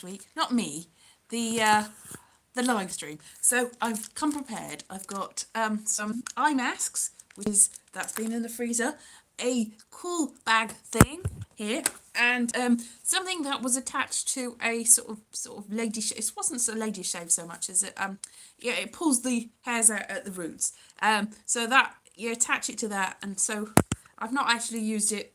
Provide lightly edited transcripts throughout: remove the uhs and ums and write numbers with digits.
week. Not me, the live stream. So I've come prepared. I've got some eye masks, which is that's been in the freezer, a cool bag thing here, and something that was attached to a sort of lady shave. It wasn't a lady shave so much as it yeah, it pulls the hairs out at the roots. So that you attach it to that, and so I've not actually used it.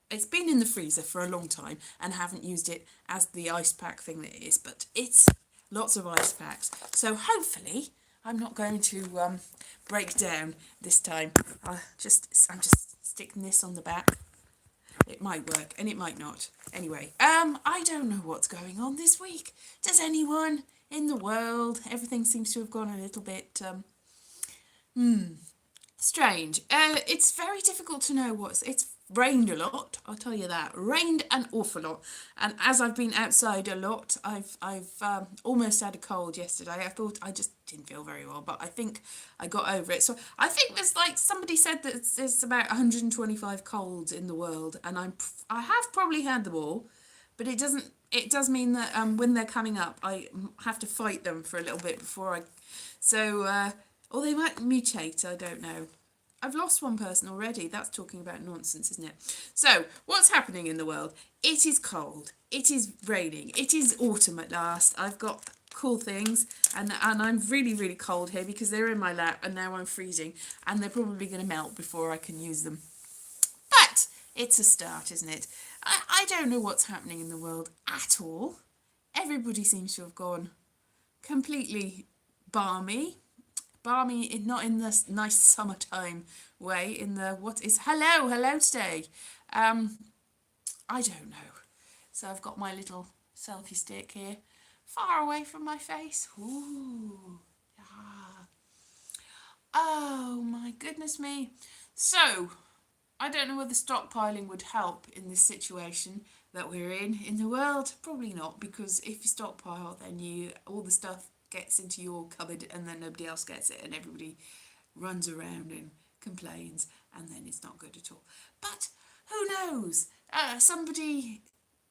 It's been in the freezer for a long time and haven't used it as the ice pack thing that it is, but it's lots of ice packs. So hopefully I'm not going to break down this time. I'm just sticking this on the back. It might work and it might not. Anyway, I don't know what's going on this week. Does anyone in the world? Everything seems to have gone a little bit strange. It's very difficult to know it's rained a lot, I'll tell you that. Rained an awful lot. And as I've been outside a lot, I've almost had a cold yesterday. I thought I just didn't feel very well, but I think I got over it. So I think there's somebody said that there's about 125 colds in the world, and I have probably had them all, but it does mean that when they're coming up, I have to fight them for a little bit before or they might mutate, I don't know. I've lost one person already. That's talking about nonsense, isn't it? So, what's happening in the world? It is cold. It is raining. It is autumn at last. I've got cool things, and I'm really, really cold here because they're in my lap, and now I'm freezing, and they're probably going to melt before I can use them. But it's a start, isn't it? I don't know what's happening in the world at all. Everybody seems to have gone completely balmy, not in the nice summertime way, in the what is hello today. I don't know. So I've got my little selfie stick here, far away from my face. Ooh, ah. Oh my goodness me. So I don't know whether stockpiling would help in this situation that we're in the world. Probably not, because if you stockpile, then all the stuff gets into your cupboard and then nobody else gets it and everybody runs around and complains, and then it's not good at all. But who knows? Somebody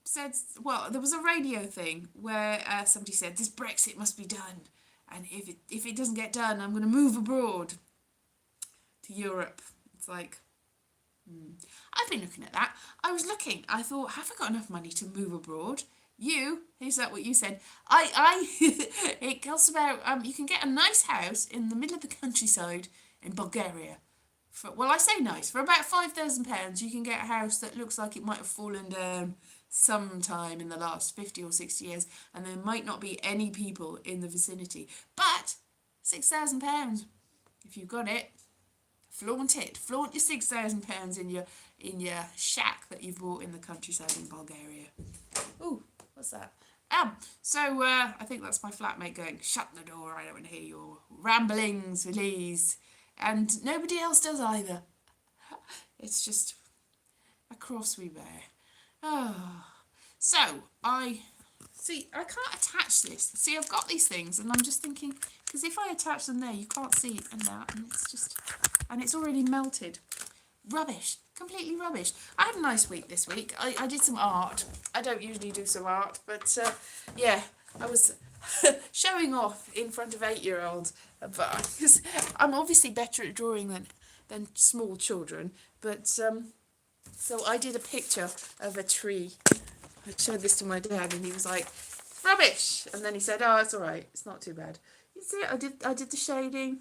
said, well, there was a radio thing where somebody said this Brexit must be done, and if it doesn't get done, I'm going to move abroad to Europe. It's like, I've been looking at that. I was looking. I thought, have I got enough money to move abroad? Is that what you said? It costs about, you can get a nice house in the middle of the countryside in Bulgaria. I say nice, for about £5,000 you can get a house that looks like it might have fallen down sometime in the last 50 or 60 years, and there might not be any people in the vicinity. But £6,000, if you've got it, flaunt it. Flaunt your £6,000 in your shack that you've bought in the countryside in Bulgaria. Ooh, what's that? So I think that's my flatmate going, shut the door, I don't want to hear your ramblings, Elise. And nobody else does either. It's just a cross we bear. Oh. So, I can't attach this. See, I've got these things, and I'm just thinking, because if I attach them there, you can't see it and that, and it's already melted. Rubbish. Completely rubbish. I had a nice week this week. I did some art. I don't usually do some art, but yeah, I was showing off in front of 8-year-olds. But I'm obviously better at drawing than small children. But so I did a picture of a tree. I showed this to my dad, and he was like, "Rubbish!" And then he said, "Oh, it's all right. It's not too bad." You see, I did the shading,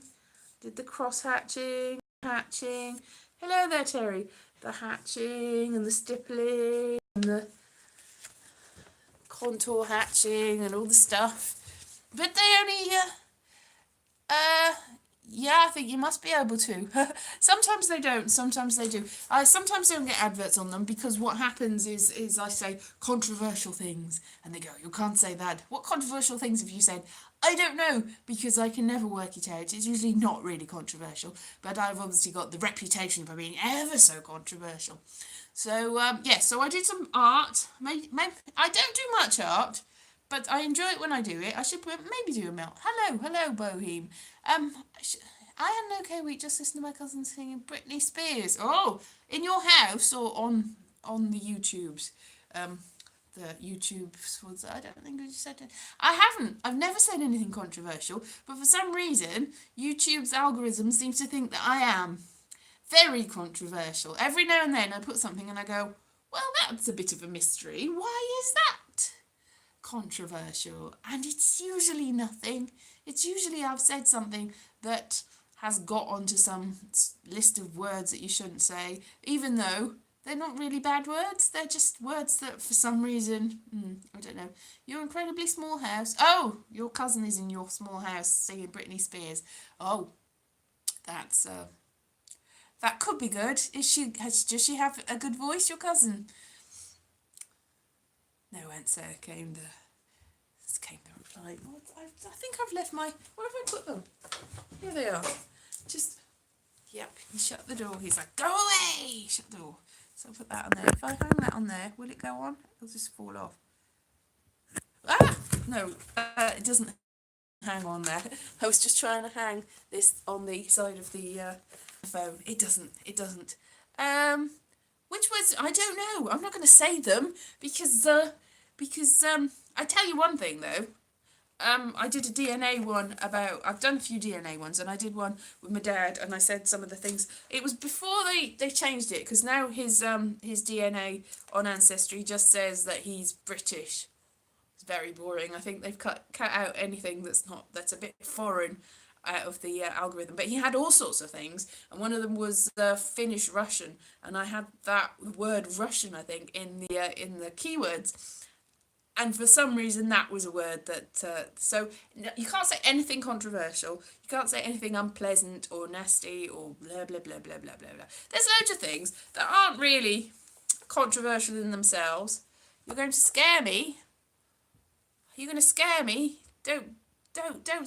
did the cross hatching. Hello there, Terry. The hatching and the stippling and the contour hatching and all the stuff. But they only, yeah, I think you must be able to. Sometimes they don't, sometimes they do. I sometimes don't get adverts on them because what happens is I say controversial things and they go, you can't say that. What controversial things have you said? I don't know, because I can never work it out. It's usually not really controversial, but I've obviously got the reputation for being ever so controversial. So, so I did some art. Maybe, I don't do much art, but I enjoy it when I do it. I should maybe do a melt. Hello, Boheme. I had an okay week, just listening to my cousin singing Britney Spears. Oh, in your house or on the YouTubes? the YouTube was. I don't think I said it. I haven't. I've never said anything controversial, but for some reason, YouTube's algorithm seems to think that I am very controversial. Every now and then, I put something and I go, "Well, that's a bit of a mystery. Why is that controversial?" And it's usually nothing. It's usually I've said something that has got onto some list of words that you shouldn't say, even though they're not really bad words. They're just words that for some reason, I don't know. Your incredibly small house. Oh, your cousin is in your small house singing Britney Spears. Oh, that's that could be good. Does she have a good voice, your cousin? No answer came the reply. I think I've left my. Where have I put them? Here they are. Just. Yep. He shut the door. He's like, go away. Shut the door. So I'll put that on there. If I hang that on there, will it go on? It'll just fall off. Ah! No, it doesn't hang on there. I was just trying to hang this on the side of the phone. It doesn't. Which was, I don't know. I'm not going to say them because I tell you one thing though. I did a DNA one I've done a few DNA ones, and I did one with my dad, and I said some of the things. It was before they changed it, because now his DNA on Ancestry just says that he's British. It's very boring. I think they've cut out anything that's a bit foreign out of the algorithm. But he had all sorts of things, and one of them was Finnish Russian, and I had that word Russian, I think, in the keywords. And for some reason, that was a word that... so you can't say anything controversial. You can't say anything unpleasant or nasty or blah, blah, blah, blah, blah, blah, blah. There's loads of things that aren't really controversial in themselves. You're going to scare me. Are you going to scare me? Don't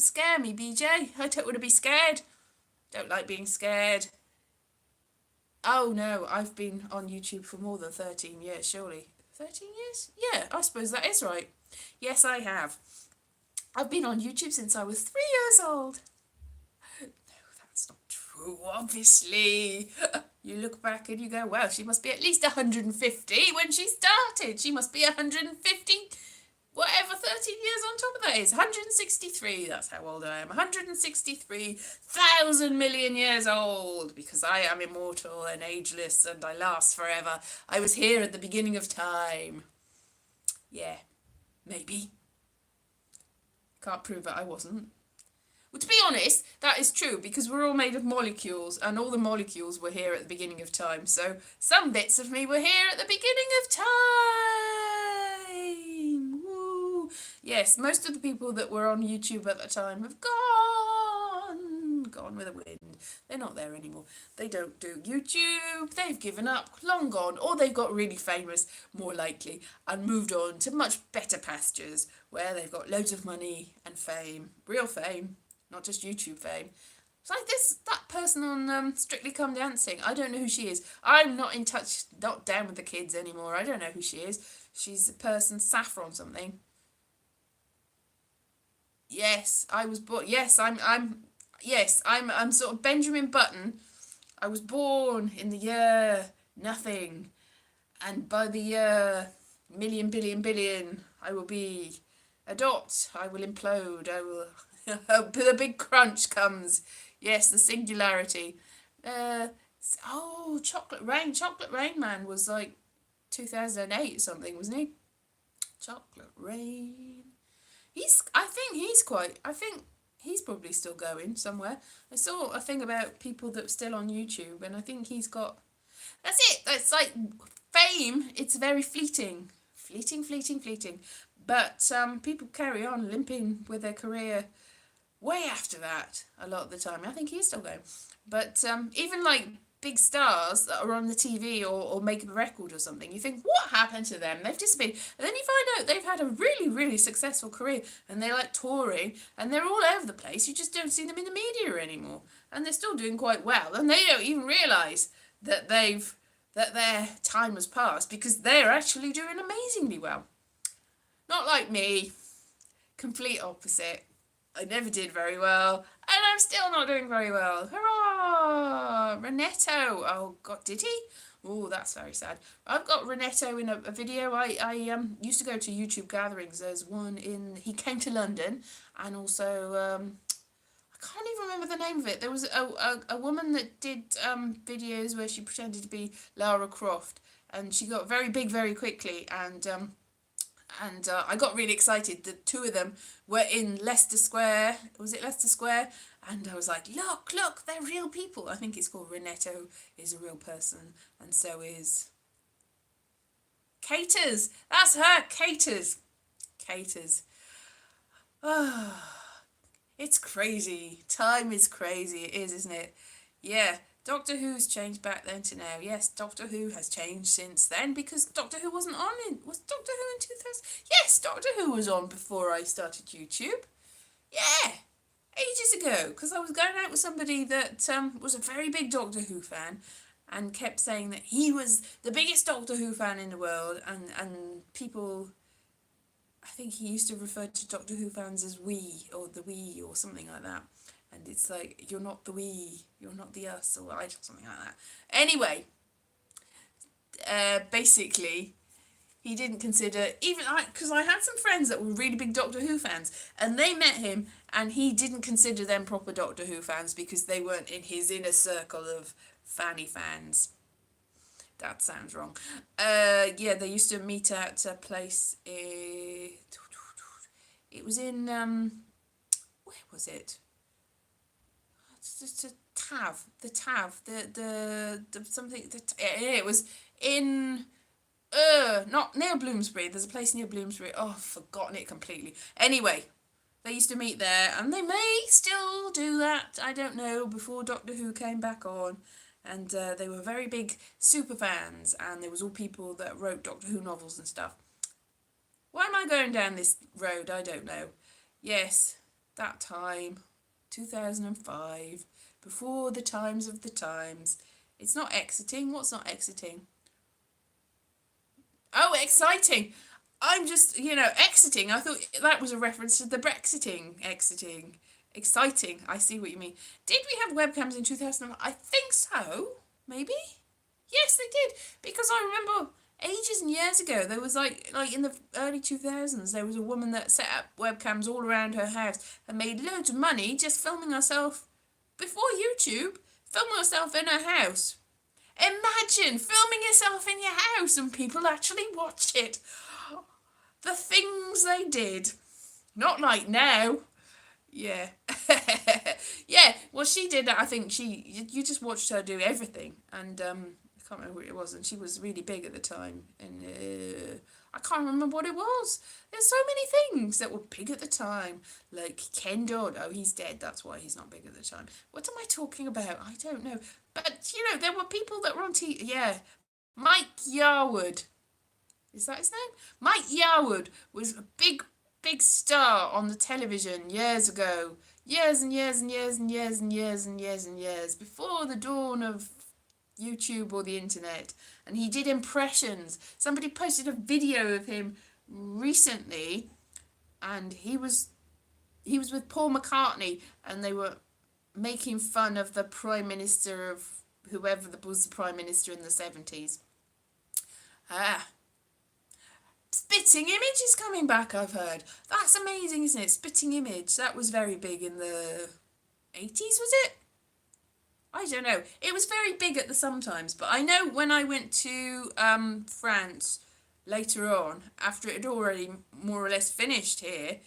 scare me, BJ. I don't want to be scared. Don't like being scared. Oh, no. I've been on YouTube for more than 13 years, surely. 13 years? Yeah, I suppose that is right. Yes, I have. I've been on YouTube since I was 3 years old. No, that's not true, obviously. You look back and you go, well, she must be at least 150 when she started. She must be 150, whatever 13 years on top of that is. 163, that's how old I am. 163,000 million years old, because I am immortal and ageless and I last forever. I was here at the beginning of time. Yeah, maybe. Can't prove it, I wasn't. Well, to be honest, that is true, because we're all made of molecules, and all the molecules were here at the beginning of time. So some bits of me were here at the beginning of time. Woo. Yes, most of the people that were on YouTube at the time have gone with the wind. They're not there anymore. They don't do YouTube. They've given up, long gone, or they've got really famous, more likely, and moved on to much better pastures where they've got loads of money and fame, real fame. Not just YouTube fame. It's like that person on Strictly Come Dancing. I don't know who she is. I'm not in touch, not down with the kids anymore. I don't know who she is. She's a person, Saffron something. Yes, I was born. Yes, I'm sort of Benjamin Button. I was born in the year nothing, and by the year million, billion, billion, I will be a dot. I will implode. I will. The big crunch comes. Yes, the singularity. Chocolate Rain. Chocolate Rain Man was like 2008 or something, wasn't he? Chocolate Rain. I think he's probably still going somewhere. I saw a thing about people that were still on YouTube, and I think he's got... That's it. That's like fame. It's very fleeting. Fleeting. But people carry on limping with their career way after that a lot of the time. I think he's still going. But even like big stars that are on the TV or make a record or something, you think, what happened to them? They've disappeared. And then you find out they've had a really, really successful career, and they're like touring, and they're all over the place. You just don't see them in the media anymore. And they're still doing quite well, and they don't even realise that their time has passed, because they're actually doing amazingly well. Not like me. Complete opposite. I never did very well, and I'm still not doing very well. Hurrah! Renetto. Oh, God, did he? Oh, that's very sad. I've got Renetto in a video. I used to go to YouTube gatherings. There's one he came to London, and also I can't even remember the name of it. There was a woman that did videos where she pretended to be Lara Croft, and she got very big very quickly, and I got really excited. The two of them were in Leicester Square. Was it Leicester Square? And I was like, look, they're real people. I think it's called Renetto is a real person, and so is Caters. That's her, Caters. Caters. Ah, it's crazy. Time is crazy. It is, isn't it? Yeah. Doctor Who's changed back then to now. Yes, Doctor Who has changed since then because Doctor Who wasn't on was Doctor Who in 2000? Yes, Doctor Who was on before I started YouTube. Yeah, ages ago, because I was going out with somebody that was a very big Doctor Who fan and kept saying that he was the biggest Doctor Who fan in the world, and people, I think he used to refer to Doctor Who fans as we, or the we, or something like that. And it's like, you're not the we, you're not the us, or I, something like that. Anyway, basically, he didn't consider, even because I had some friends that were really big Doctor Who fans, and they met him, and he didn't consider them proper Doctor Who fans because they weren't in his inner circle of fanny fans. That sounds wrong. Yeah, they used to meet at a place. It was in where was it? It's just a Tav, the Tav, the something. It was in. Not near Bloomsbury. There's a place near Bloomsbury. Oh, I've forgotten it completely. Anyway, they used to meet there, and they may still do that. I don't know. Before Doctor Who came back on, and they were very big super fans, and there was all people that wrote Doctor Who novels and stuff. Why am I going down this road? I don't know. Yes, that time, 2005, before the times of the times. It's not exiting. What's not exiting? Oh, exciting. I'm just, exiting. I thought that was a reference to the Brexiting, exiting. Exciting. I see what you mean. Did we have webcams in 2000? I think so. Maybe? Yes, they did. Because I remember ages and years ago, there was like in the early 2000s, there was a woman that set up webcams all around her house and made loads of money just filming herself before YouTube, filming herself in her house. Imagine filming yourself in your house and people actually watch it. The things they did. Not like now. Yeah. Yeah, well, she did that. I think you just watched her do everything. And I can't remember what it was. And she was really big at the time. And I can't remember what it was. There's so many things that were big at the time. Like Ken Dodd. Oh, he's dead. That's why he's not big at the time. What am I talking about? I don't know. But, there were people that were on TV. Yeah. Mike Yarwood. Is that his name? Mike Yarwood was a big star on the television years ago. Years and years and years and years and years and years and years. Before the dawn of YouTube or the internet. And he did impressions. Somebody posted a video of him recently. And he was with Paul McCartney. And they were making fun of the Prime Minister of whoever was the Prime Minister in the 70s. Spitting Image is coming back, I've heard. That's amazing, isn't it? Spitting Image. That was very big in the 80s, was it? I don't know. It was very big at the sometimes. But I know when I went to France later on, after it had already more or less finished here,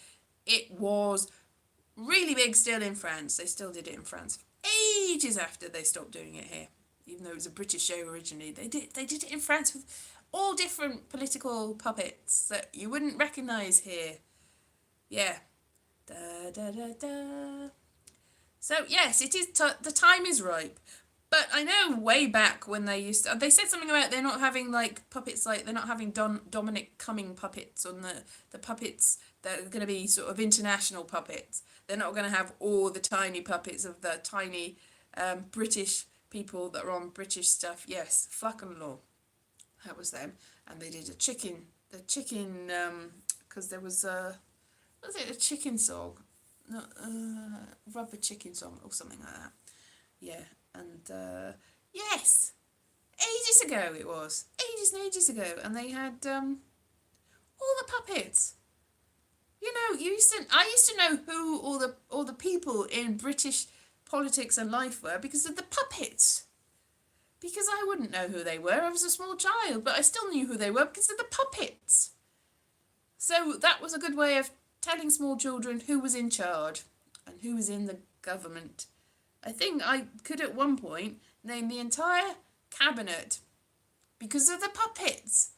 it was really big still in France. They still did it in France ages after they stopped doing it here. Even though it was a British show originally. They did it in France with all different political puppets that you wouldn't recognise here. Yeah. Da da da da. So yes, it is. The time is ripe. But I know way back when they they said something about they're not having like puppets, like they're not having Dominic Cumming puppets on the puppets that are going to be sort of international puppets. They're not going to have all the tiny puppets of the tiny British people that are on British stuff. Yes, Flack and Law. That was them. And they did the chicken, because there was a chicken song? No, rubber chicken song or something like that. Yeah, and yes, Ages ago it was. Ages and ages ago. And they had all the puppets. You know, I used to know who all the people in British politics and life were because of the puppets. Because I wouldn't know who they were. I was a small child, but I still knew who they were because of the puppets. So that was a good way of telling small children who was in charge and who was in the government. I think I could at one point name the entire cabinet because of the puppets.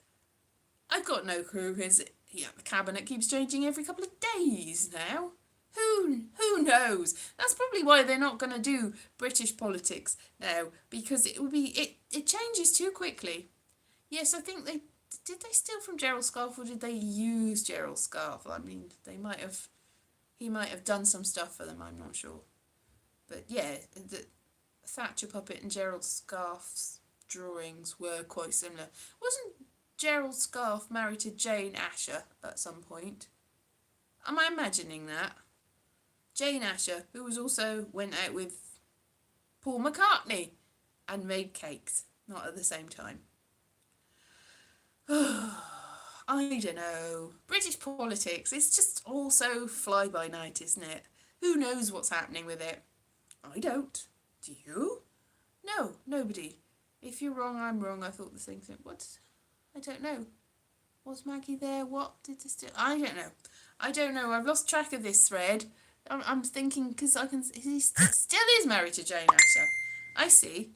I've got no clue because the cabinet keeps changing every couple of days now. Who knows? That's probably why they're not going to do British politics now, because it changes too quickly. Yes, I think they steal from Gerald Scarfe, or did they use Gerald Scarfe? I mean, he might have done some stuff for them, I'm not sure. But yeah, the Thatcher puppet and Gerald Scarfe's drawings were quite similar. Wasn't Gerald Scarfe married to Jane Asher at some point? Am I imagining that? Jane Asher, who also went out with Paul McCartney and made cakes, not at the same time. I don't know. British politics, it's just all so fly-by-night, isn't it? Who knows what's happening with it? I don't. Do you? No, nobody. If you're wrong, I'm wrong. I thought the same thing. What? I don't know. Was Maggie there? What did this do? I don't know. I've lost track of this thread. I'm thinking because he still is married to Jane Asher. I see.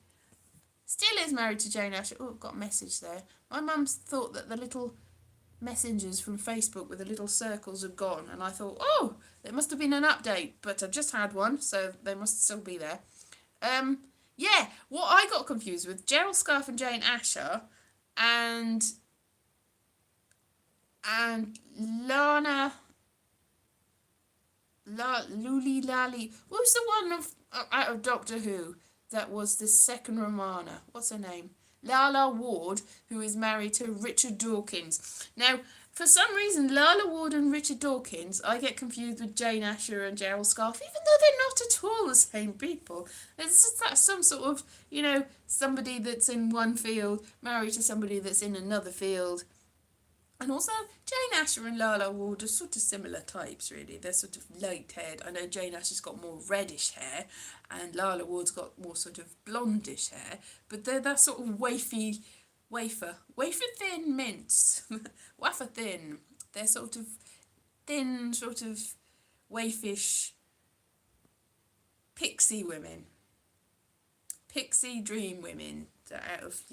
Still is married to Jane Asher. Oh, I've got a message there. My mum thought that the little messengers from Facebook with the little circles had gone, and I thought, oh, there must have been an update, but I've just had one, so they must still be there. Yeah, what I got confused with, Gerald Scarfe and Jane Asher, and Lana... Luli Lally. What was the one out of Doctor Who that was the second Romana? What's her name? Lala Ward, who is married to Richard Dawkins. Now, for some reason, Lala Ward and Richard Dawkins, I get confused with Jane Asher and Gerald Scarfe, even though they're not at all the same people. It's just that some sort of, somebody that's in one field married to somebody that's in another field. And also, Jane Asher and Lala Ward are sort of similar types, really. They're sort of light-haired. I know Jane Asher's got more reddish hair, and Lala Ward's got more sort of blondish hair. But they're that sort of wafer-thin mints. Wafer-thin. They're sort of thin, sort of waifish pixie women. Pixie dream women. Out of,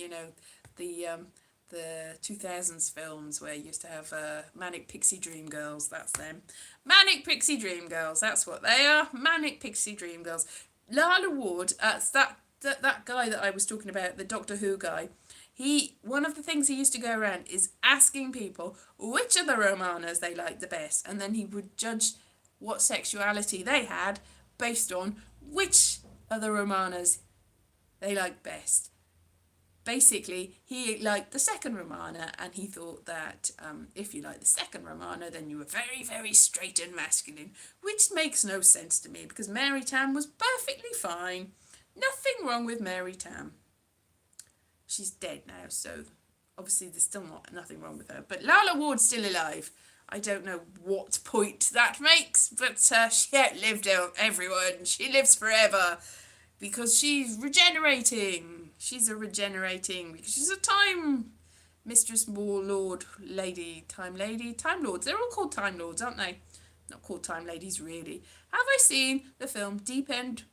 the 2000s films where you used to have Manic Pixie Dream Girls, that's them. Manic Pixie Dream Girls, that's what they are. Manic Pixie Dream Girls. Lala Ward, that guy that I was talking about, the Doctor Who guy, one of the things he used to go around is asking people which of the Romanas they liked the best, and then he would judge what sexuality they had based on which of the Romanas they liked best. Basically, he liked the second Romana, and he thought that if you liked the second Romana, then you were very, very straight and masculine, which makes no sense to me, because Mary Tam was perfectly fine. Nothing wrong with Mary Tam. She's dead now, so obviously there's still nothing wrong with her. But Lala Ward's still alive. I don't know what point that makes, but she outlived everyone. She lives forever because she's regenerating. She's because she's a time mistress, warlord, lady, time lords. They're all called time lords, aren't they? Not called time ladies, really. Have I seen the film Deep End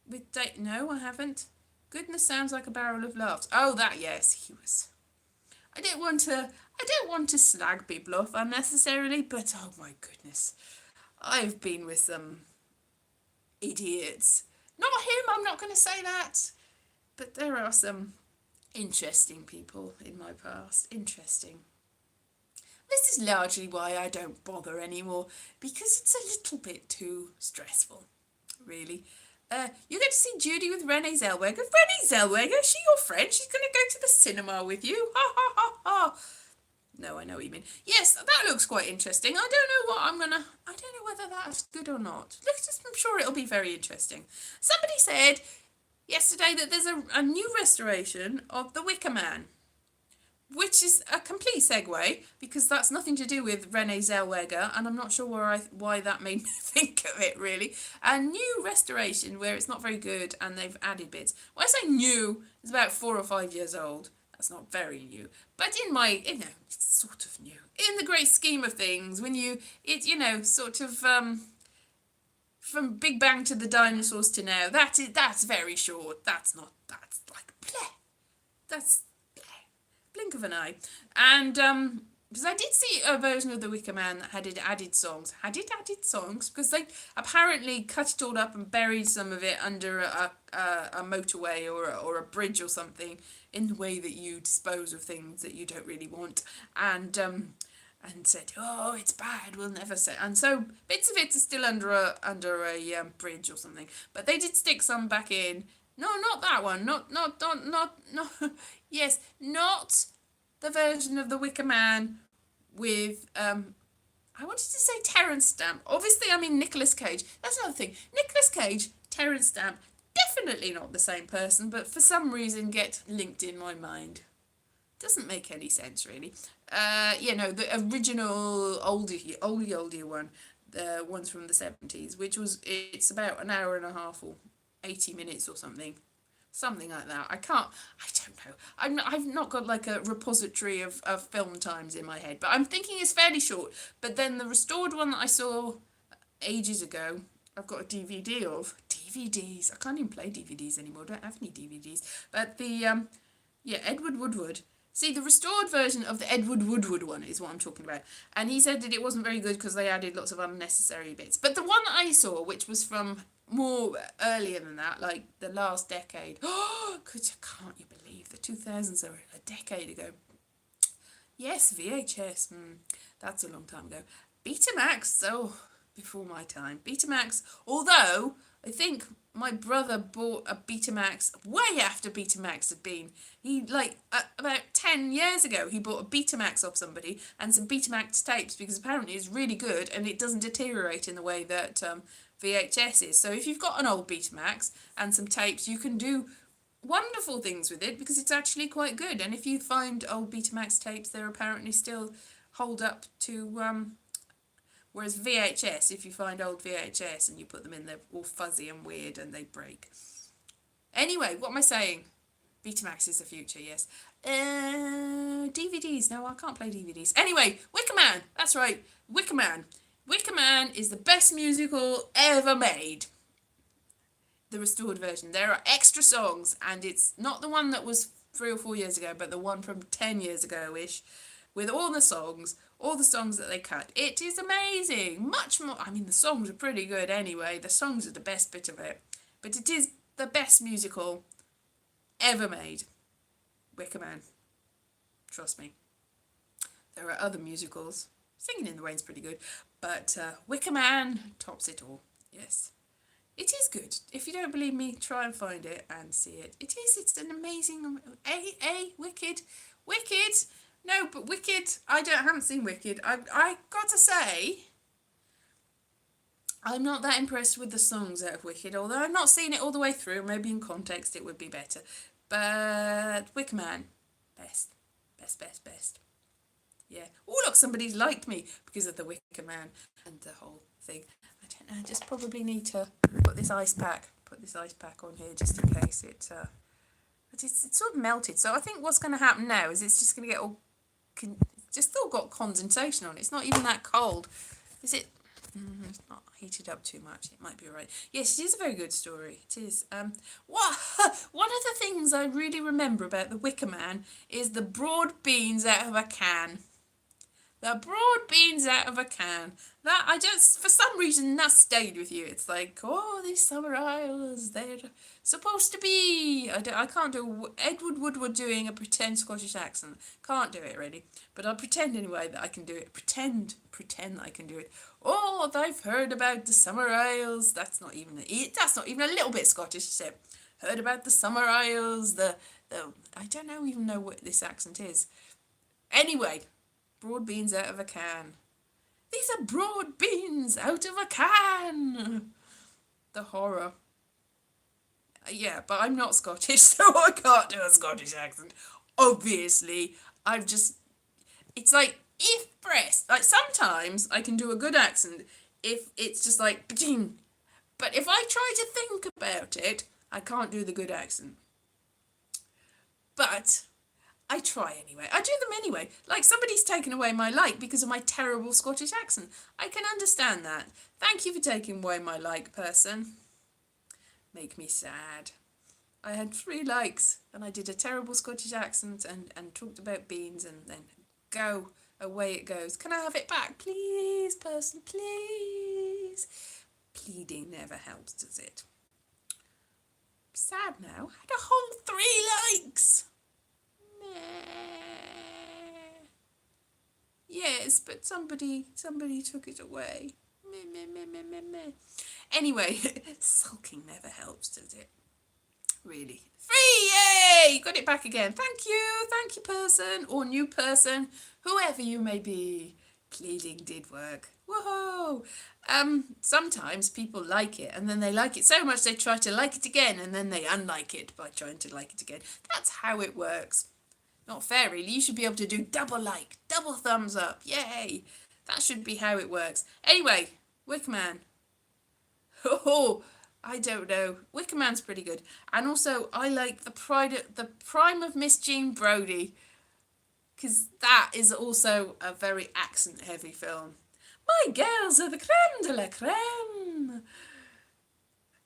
with No, I haven't. Goodness, sounds like a barrel of laughs. Oh, that, yes, he was. I don't want to slag people off unnecessarily, but oh my goodness, I've been with some idiots. Not him, I'm not going to say that. But there are some interesting people in my past. Interesting. This is largely why I don't bother anymore, because it's a little bit too stressful, really. You get to see Judy with Renee Zellweger. Renee Zellweger, is she your friend? She's going to go to the cinema with you. Ha ha ha ha. No, I know what you mean. Yes, that looks quite interesting. I don't know whether that's good or not. I'm sure it'll be very interesting. Somebody said yesterday that there's a new restoration of The Wicker Man, which is a complete segue because that's nothing to do with Renee Zellweger, and I'm not sure why that made me think of it really. A new restoration where it's not very good and they've added bits. When I say new, it's about 4 or 5 years old. That's not very new, but it's sort of new in the great scheme of things. When sort of from Big Bang to the dinosaurs to now, that's very short. That's like bleh. That's blink of an eye. And because I did see a version of The Wicker Man that had it added songs. Had it added songs? Because they apparently cut it all up and buried some of it under a motorway or a bridge or something, in the way that you dispose of things that you don't really want. And said, "Oh, it's bad. We'll never say." And so bits of it are still under a bridge or something. But they did stick some back in. No, not that one. Not. Yes, not the version of The Wicker Man with I wanted to say Terence Stamp. Obviously, I mean Nicolas Cage. That's another thing. Nicolas Cage, Terence Stamp, definitely not the same person, but for some reason get linked in my mind. Doesn't make any sense really. The original oldie one, the ones from the 70s, it's about an hour and a half or 80 minutes or something like that. I don't know. I've not got like a repository of film times in my head, but I'm thinking it's fairly short. But then the restored one that I saw ages ago, I've got a DVD of. DVDs. I can't even play DVDs anymore. I don't have any DVDs. But Edward Woodward. See, the restored version of the Edward Woodward one is what I'm talking about. And he said that it wasn't very good because they added lots of unnecessary bits. But the one that I saw, which was from more earlier than that, like the last decade. Oh, can't you believe the 2000s are a decade ago? Yes, VHS. That's a long time ago. Betamax. Oh, before my time. Betamax. Although I think my brother bought a Betamax way after Betamax had been. He, about 10 years ago, he bought a Betamax off somebody and some Betamax tapes because apparently it's really good and it doesn't deteriorate in the way that VHS is. So if you've got an old Betamax and some tapes, you can do wonderful things with it because it's actually quite good. And if you find old Betamax tapes, they're apparently still hold up to... Whereas VHS, if you find old VHS and you put them in, they're all fuzzy and weird and they break. Anyway, what am I saying? Betamax is the future, yes. DVDs. No, I can't play DVDs. Anyway, Wicker Man. That's right. Wicker Man. Wicker Man is the best musical ever made. The restored version. There are extra songs, and it's not the one that was 3 or 4 years ago, but the one from 10 years ago-ish, with all the songs that they cut. It is amazing. Much more. I mean, the songs are pretty good anyway. The songs are the best bit of it. But it is the best musical ever made. Wicker Man. Trust me. There are other musicals. Singing in the Rain's pretty good. But Wicker Man tops it all. Yes. It is good. If you don't believe me, try and find it and see it. It is. It's an amazing... Wicked. Wicked. No, but Wicked, I haven't seen Wicked. I got to say, I'm not that impressed with the songs out of Wicked, although I've not seen it all the way through. Maybe in context it would be better. But Wicker Man, best. Best. Yeah. Oh, look, somebody's liked me because of the Wicker Man and the whole thing. I don't know, I just probably need to put this ice pack on here just in case it... But it's sort of melted. So I think what's going to happen now is it's just going to get all... just still got condensation on it. It's not even that cold. Is it? It's not heated up too much. It might be alright. Yes, it is a very good story. It is. One of the things I really remember about the Wicker Man is the broad beans out of a can. The broad beans out of a can. That, for some reason, that stayed with you. It's like, oh, these summer isles, they're supposed to be. I can't do Edward Woodward doing a pretend Scottish accent. Can't do it, really. But I'll pretend anyway that I can do it. Pretend that I can do it. Oh, I've heard about the summer isles. That's not even a little bit Scottish, is it? Heard about the summer isles, I don't even know what this accent is. Anyway, broad beans out of a can. These are broad beans out of a can. The horror. Yeah, but I'm not Scottish, so I can't do a Scottish accent. Obviously, I've just. It's like if pressed. Like sometimes I can do a good accent if it's just like, "Ba-ding." But if I try to think about it, I can't do the good accent. But I try anyway. I do them anyway. Like somebody's taken away my like because of my terrible Scottish accent. I can understand that. Thank you for taking away my like, person. Make me sad. I had 3 likes and I did a terrible Scottish accent and talked about beans and then go away it goes. Can I have it back? Please, person, please. Pleading never helps, does it? Sad now. I had a whole 3 likes. Meh. Yes, but somebody took it away. Meh, meh, meh, meh, meh, meh. Anyway, sulking never helps, does it? Really. 3! Yay! Got it back again. Thank you, person or new person, whoever you may be. Pleading did work. Whoa! Sometimes people like it and then they like it so much they try to like it again and then they unlike it by trying to like it again. That's how it works. Not fair, really. You should be able to do double like, double thumbs up. Yay! That should be how it works. Anyway, Wickerman. Oh, I don't know. Wickerman's pretty good. And also, I like the Prime of Miss Jean Brodie, because that is also a very accent-heavy film. My girls are the creme de la creme.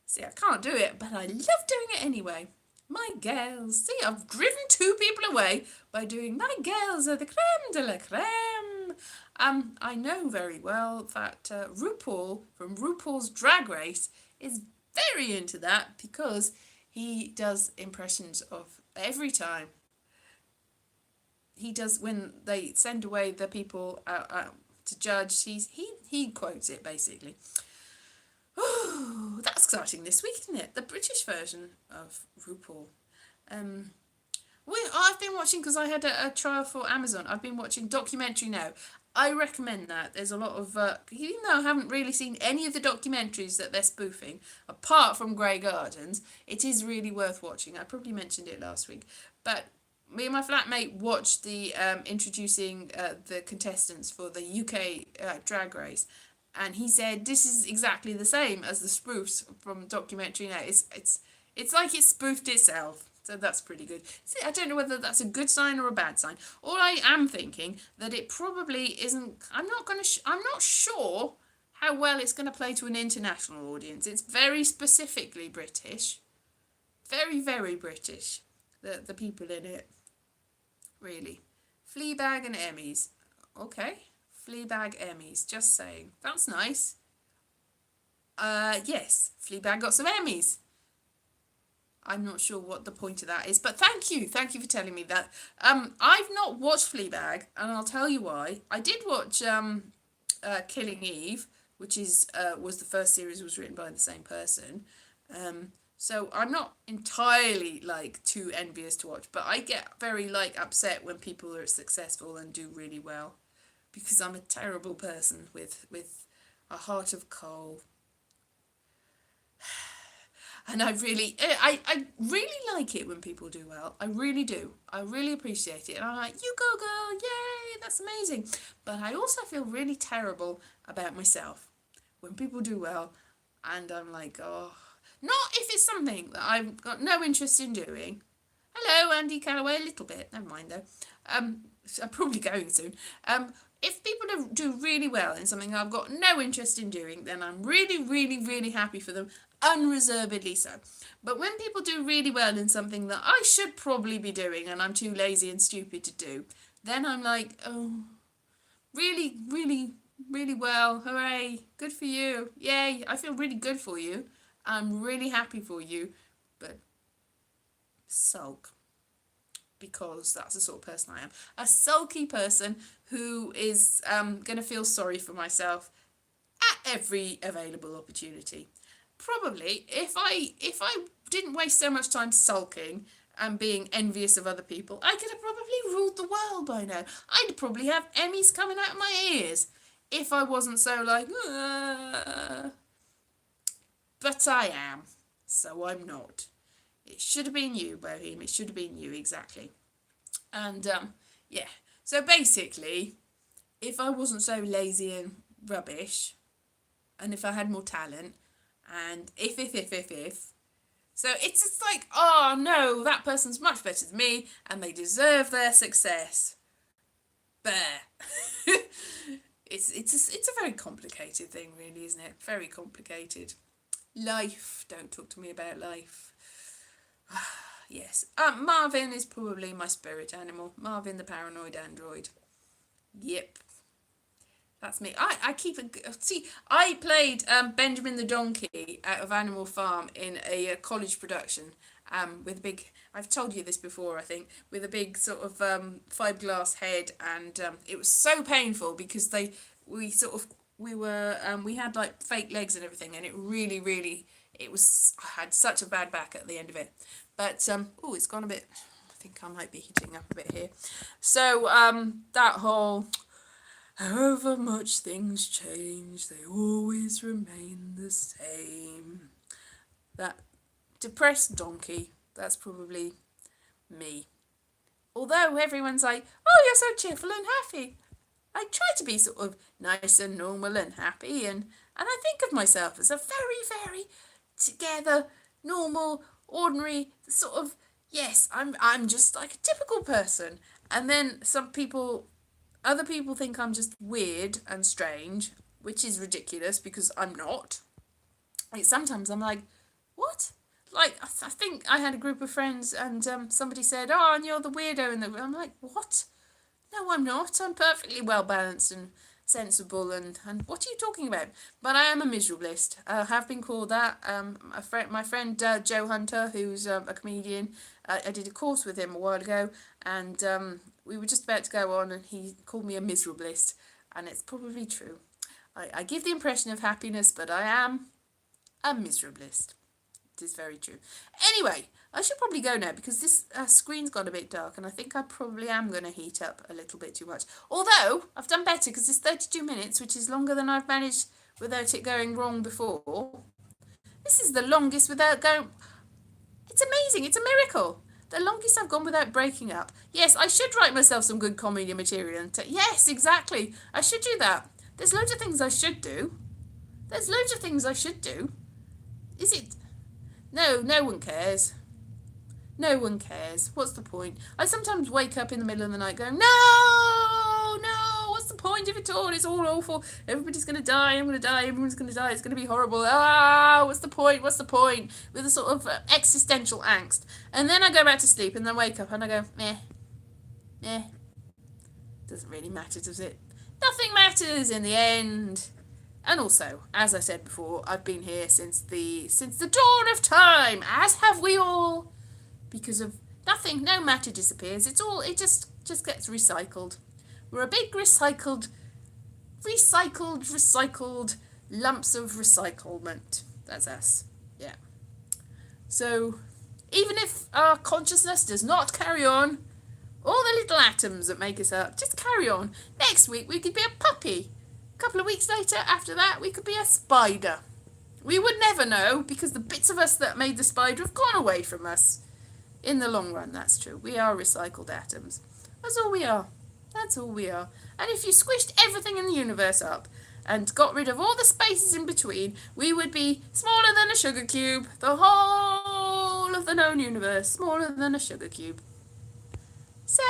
See, I can't do it, but I love doing it anyway. My girls. See, I've driven 2 people away by doing my girls are the creme de la creme. I know very well that RuPaul from RuPaul's Drag Race is very into that because he does impressions of every time. He does when they send away the people to judge. He quotes it basically. Oh, that's starting this week, isn't it? The British version of RuPaul. I've been watching because I had a trial for Amazon. I've been watching documentary now. I recommend that. There's a lot of even though I haven't really seen any of the documentaries that they're spoofing, apart from Grey Gardens, it is really worth watching. I probably mentioned it last week, but me and my flatmate watched the introducing the contestants for the UK Drag Race, and he said this is exactly the same as the spoofs from documentary now. It's like it spoofed itself. So that's pretty good. See, I don't know whether that's a good sign or a bad sign. All I am thinking that it probably isn't. I'm not sure how well it's going to play to an international audience. It's very specifically British, very very British. The people in it, really. Fleabag and Emmys. Okay, Fleabag Emmys. Just saying. That's nice. Yes, Fleabag got some Emmys. I'm not sure what the point of that is, but thank you for telling me that. I've not watched Fleabag, and I'll tell you why. I did watch Killing Eve, which was the first series was written by the same person. So I'm not entirely too envious to watch, but I get very upset when people are successful and do really well, because I'm a terrible person with a heart of coal. And I really like it when people do well. I really do. I really appreciate it. And I'm like, you go girl, yay, that's amazing. But I also feel really terrible about myself when people do well. And I'm like, oh, not if it's something that I've got no interest in doing. Hello, Andy Calloway, a little bit. Never mind though. I'm probably going soon. If people do really well in something I've got no interest in doing, then I'm really, really, really happy for them. Unreservedly so. But when people do really well in something that I should probably be doing and I'm too lazy and stupid to do, then I'm like, oh, really, really, really well. Hooray. Good for you. Yay. I feel really good for you. I'm really happy for you. But sulk. Because that's the sort of person I am. A sulky person who is going to feel sorry for myself at every available opportunity. Probably, if I didn't waste so much time sulking and being envious of other people, I could have probably ruled the world by now. I'd probably have Emmys coming out of my ears if I wasn't so But I am, so I'm not. It should have been you, Bohem. It should have been you, exactly. And yeah. So basically, if I wasn't so lazy and rubbish, and if I had more talent, and if. So it's just like, oh no, that person's much better than me, and they deserve their success. Bear. It's a very complicated thing, really, isn't it? Very complicated. Life. Don't talk to me about life. Yes. Marvin is probably my spirit animal. Marvin the paranoid android. Yep. That's me. I keep see. I played Benjamin the donkey out of Animal Farm in a college production. With a big. I've told you this before, I think, with a big sort of fiberglass head, and it was so painful because we had like fake legs and everything, and it really I had such a bad back at the end of it. But oh, it's gone a bit. I think I might be heating up a bit here. So that whole. However much things change, they always remain the same. That depressed donkey, that's probably me. Although everyone's like, oh, you're so cheerful and happy. I try to be sort of nice and normal and happy, and I think of myself as a very together, normal, ordinary sort of, yes, I'm just like a typical person. And then other people think I'm just weird and strange, which is ridiculous because I'm not. Like, sometimes I'm like, what? Like, I think I had a group of friends and somebody said, oh, and you're the weirdo in the room. I'm like, what? No, I'm not. I'm perfectly well balanced and sensible and what are you talking about? But I am a miserabilist. I have been called that. My friend Joe Hunter, who's a comedian, I did a course with him a while ago, and we were just about to go on, and he called me a miserabilist, and it's probably true. I give the impression of happiness, but I am a miserabilist. It is very true. Anyway, I should probably go now because this screen's gone a bit dark, and I think I probably am going to heat up a little bit too much. Although, I've done better because it's 32 minutes, which is longer than I've managed without it going wrong before. This is the longest without going... It's amazing. It's a miracle. The longest I've gone without breaking up. Yes, I should write myself some good comedy material. Yes, exactly. I should do that. There's loads of things I should do. Is it... No one cares. No one cares. What's the point? I sometimes wake up in the middle of the night going, no, what's the point of it all? It's all awful. Everybody's going to die. I'm going to die. Everyone's going to die. It's going to be horrible. What's the point? With a sort of existential angst. And then I go back to sleep and then wake up and I go, meh. Doesn't really matter, does it? Nothing matters in the end. And also, as I said before, I've been here since the dawn of time, as have we all. Because of nothing, no matter disappears. It just gets recycled. We're a big recycled lumps of recyclement. That's us. Yeah. So, even if our consciousness does not carry on, all the little atoms that make us up, just carry on. Next week we could be a puppy. A couple of weeks later, after that, we could be a spider. We would never know because the bits of us that made the spider have gone away from us. In the long run, that's true. We are recycled atoms. That's all we are. And if you squished everything in the universe up and got rid of all the spaces in between, we would be smaller than a sugar cube. The whole of the known universe, smaller than a sugar cube. So,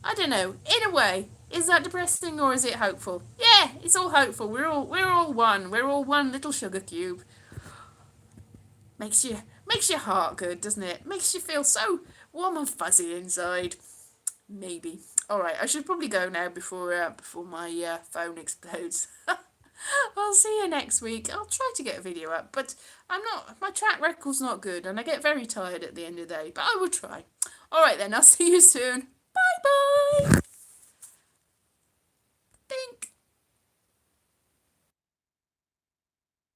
I don't know. In a way, is that depressing or is it hopeful? Yeah, it's all hopeful. We're all one. We're all one little sugar cube. Makes your heart good, doesn't it? Makes you feel so warm and fuzzy inside. Maybe. All right, I should probably go now before my phone explodes. I'll see you next week. I'll try to get a video up, but my track record's not good, and I get very tired at the end of the day, but I will try. All right then, I'll see you soon. Bye bye.